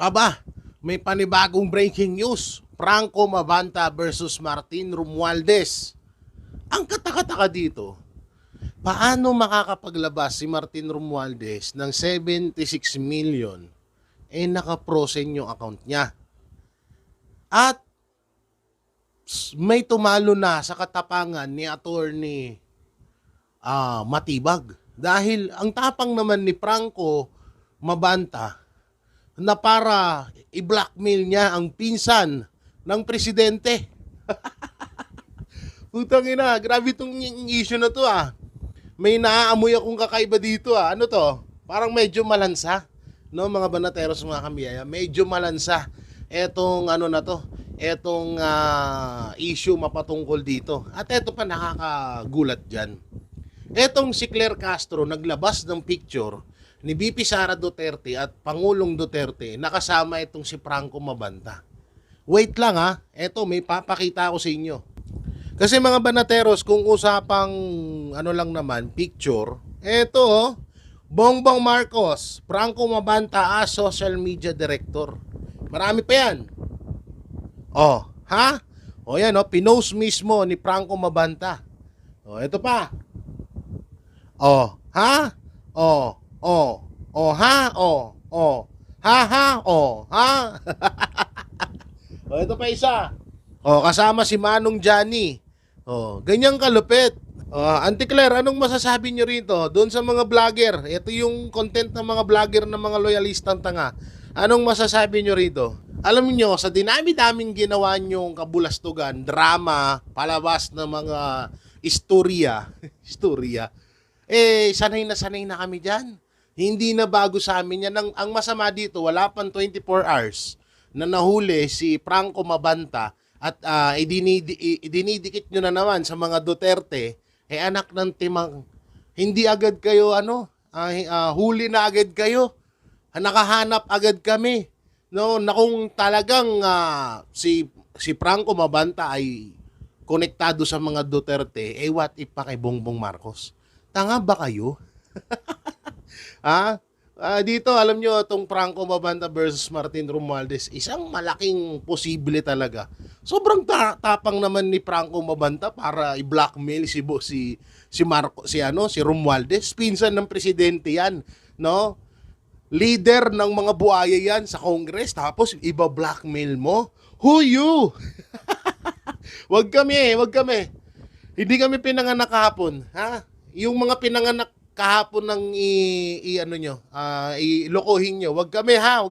Aba, may panibagong breaking news. Franco Mabanta versus Martin Romualdez. Ang katakataka dito, paano makakapaglabas si Martin Romualdez ng 76 million naka-frozen yung account niya. At may tumalo na sa katapangan ni attorney Matibag. Dahil ang tapang naman ni Franco Mabanta na para i-blackmail niya ang pinsan ng presidente. Putang ina, grabe itong issue na to ah. May naaamoy akong kakaiba dito ah. Ano to? Parang medyo malansa. No, mga banateros, mga kamiyaya, medyo malansa etong ano na to, etong issue mapatungkol dito. At eto pa nakakagulat dyan. Etong si Claire Castro naglabas ng picture ni VP Sara Duterte at Pangulong Duterte nakasama itong si Franco Mabanta. Wait lang ha, eto may papakita ko sa inyo. Kasi mga banateros, kung usapang ano lang naman, picture, eto oh, Bongbong Marcos, Franco Mabanta as social media director. Marami pa yan. Oh, ha? O yan oh, pinost mismo ni Franco Mabanta. Oh, eto pa. Oh, ha? Oh, oh, oh, ha? Oh, oh, ha, ha, oh, ha? Oh, ito pa isa. Oh, kasama si Manong Johnny. Oh, ganyang kalupit. Auntie Claire, anong masasabi nyo rito? Doon sa mga vlogger, ito yung content ng mga vlogger ng mga loyalistang tanga. Anong masasabi nyo rito? Alam niyo, sa dinami-daming ginawa nyong kabulastugan, drama, palabas ng mga istorya, istorya, sanay na kami dyan. Hindi na bago sa amin yan. Ang masama dito, wala pang 24 hours na nahuli si Franco Mabanta at idinidikit nyo na naman sa mga Duterte, anak ng timang, hindi agad kayo, huli na agad kayo. Nakahanap agad kami. No, na kung talagang si Franco Mabanta ay konektado sa mga Duterte, what if pa kay Bongbong Marcos? Tanga ba kayo? Dito, alam nyo, itong Franco Mabanta versus Martin Romualdez, isang malaking posible talaga. Sobrang tapang naman ni Franco Mabanta para i-blackmail si Romualdez. Pinsan ng presidente yan, no? Leader ng mga buhaya yan sa Congress, tapos iba-blackmail mo? Who you? Wag kami. Hindi kami pinanganak kahapon, ha? Yung mga pinanganak kahapon ng ilokohin nyo, wag kami ha.